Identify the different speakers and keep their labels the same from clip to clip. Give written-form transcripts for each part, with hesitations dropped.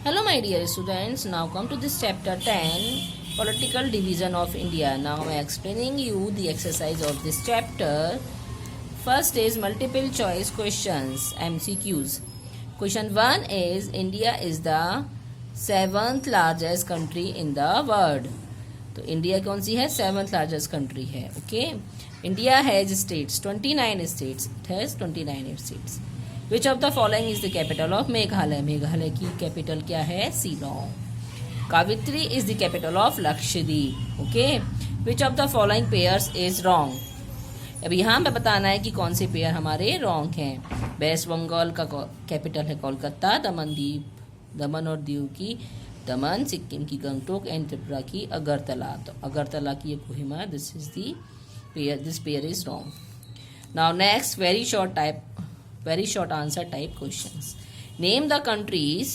Speaker 1: Hello my dear students, now come to this chapter 10, Political Division of India. Now I am explaining you the exercise of this chapter. First is multiple choice questions, MCQs. Question 1 is India is the 7th largest country in the world. तो India कौन सी है? 7th largest country है. Okay. India has states, 29 states. It has 29 states. Which of the following is the capital of Meghalaya? Meghalaya की capital क्या है? शिलोंग. कावित्री is the capital of Lakshadweep. Okay. Which of the following pairs is wrong? अब यहाँ पे बताना है कि कौन से पेयर हमारे रॉन्ग हैं. वेस्ट बंगाल का कैपिटल है कोलकाता, दमन और दीव की दमन, सिक्किम की गंगटोक एंड त्रिपुरा की अगरतला. तो अगरतला की ये Kohima. This is the pair. This pair is wrong. Now next very short answer type questions. Name the countries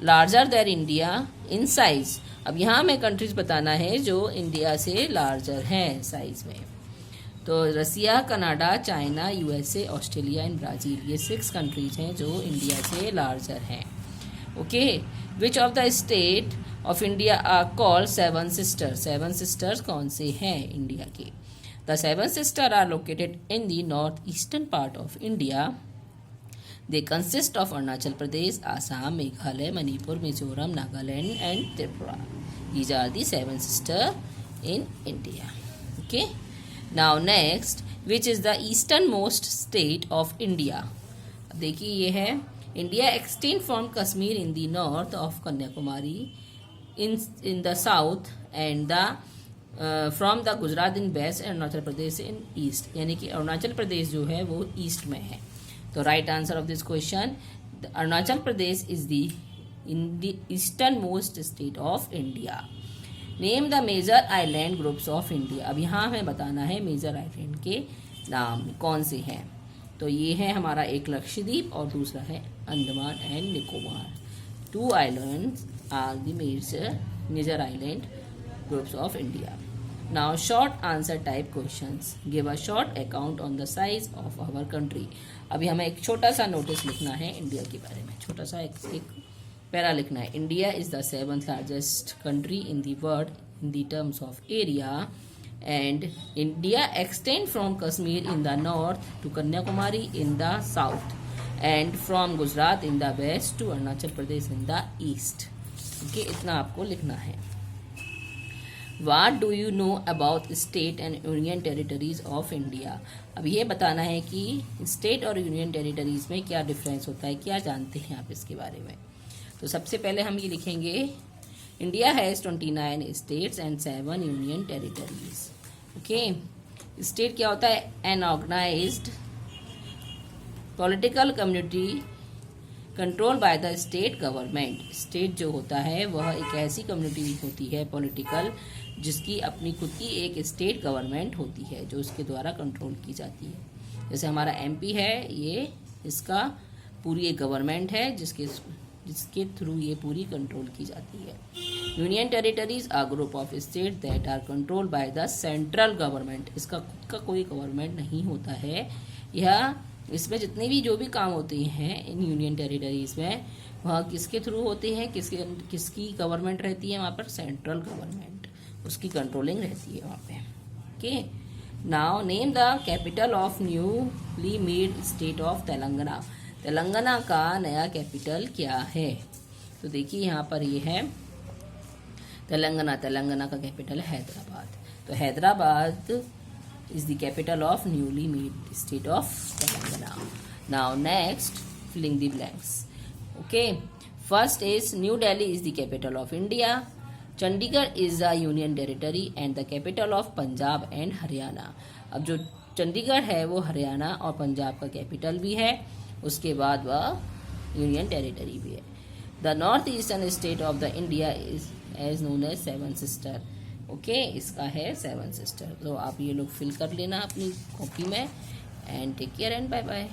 Speaker 1: larger than India in size. अब यहाँ हमें कंट्रीज बताना है जो इंडिया से लार्जर हैं साइज में. तो Russia, Canada, China, USA, Australia and Brazil, ये 6 कंट्रीज हैं जो इंडिया से लार्जर हैं. Okay. Which of the state of India are called 7 sisters? 7 sisters कौन से हैं इंडिया के? The 7 sister are located in the north eastern part of India. They consist of Arunachal Pradesh, Assam, Meghalaya, Manipur, Mizoram, Nagaland and Tripura. These are the 7 sisters in India. Okay. Now next, which is the easternmost state of India? अब देखिए ये है. India extend from Kashmir in the north of Kanyakumari in the south and the from the Gujarat in west and Arunachal Pradesh in east. यानी कि अरुणाचल प्रदेश जो है वो east में है. तो right answer of this question, Arunachal Pradesh is the eastern most state of India. Name the major island groups of India. अब यहाँ हमें बताना है मेजर आइलैंड के नाम कौन से हैं. तो ये है हमारा एक लक्षद्वीप और दूसरा है Andaman and Nicobar. 2 islands are the major island groups of India. Now short answer type questions. Give a short account on the size of our country. अभी हमें एक छोटा सा नोटिस लिखना है इंडिया के बारे में. छोटा सा एक पैरा लिखना है. India is the 7th largest country in the world in the terms of area, and India extend from Kashmir in the north to Kanyakumari in the south, and from Gujarat in the west to Arunachal Pradesh in the east. Okay, इतना आपको लिखना है. What do you know about state and union territories of India? अब ये बताना है कि state और यूनियन टेरिटरीज में क्या डिफरेंस होता है, क्या जानते हैं आप इसके बारे में. तो सबसे पहले हम ये लिखेंगे, India has 29 states and 7 union territories. Okay. State क्या होता है? An organised political community control by the state government. State जो होता है वह एक ऐसी कम्युनिटी होती है पॉलिटिकल जिसकी अपनी खुद की एक स्टेट गवर्नमेंट होती है जो उसके द्वारा कंट्रोल की जाती है. जैसे हमारा एमपी है, ये इसका पूरी एक गवर्नमेंट है जिसके थ्रू ये पूरी कंट्रोल की जाती है. Union territories are group of state that are control by the central government. इसका खुद का कोई गवर्नमेंट नहीं होता है. यह इसमें जितने भी जो भी काम होते हैं इन यूनियन टेरिटरीज में वह किसके थ्रू होते हैं, किसकी गवर्नमेंट रहती है वहाँ पर? सेंट्रल गवर्नमेंट, उसकी कंट्रोलिंग रहती है वहाँ पे. Okay. Now name the capital of newly made state of Telangana. Telangana का नया कैपिटल क्या है? तो देखिए यहाँ पर ये है तेलंगाना. तेलंगाना का कैपिटल है हैदराबाद. तो Hyderabad is the capital of newly made state of Telangana. Now next, filling the blanks. Okay. First is New Delhi is the capital of India. Chandigarh is a union territory and the capital of Punjab and Haryana. अब जो चंडीगढ़ है वो हरियाणा और पंजाब का capital भी है, उसके बाद वह यूनियन टेरिटरी भी है. The north eastern state of the India is as known as 7 sister. Okay. इसका है 7 सिस्टर. तो आप ये लोग फिल कर लेना अपनी कॉपी में. And take care and bye bye.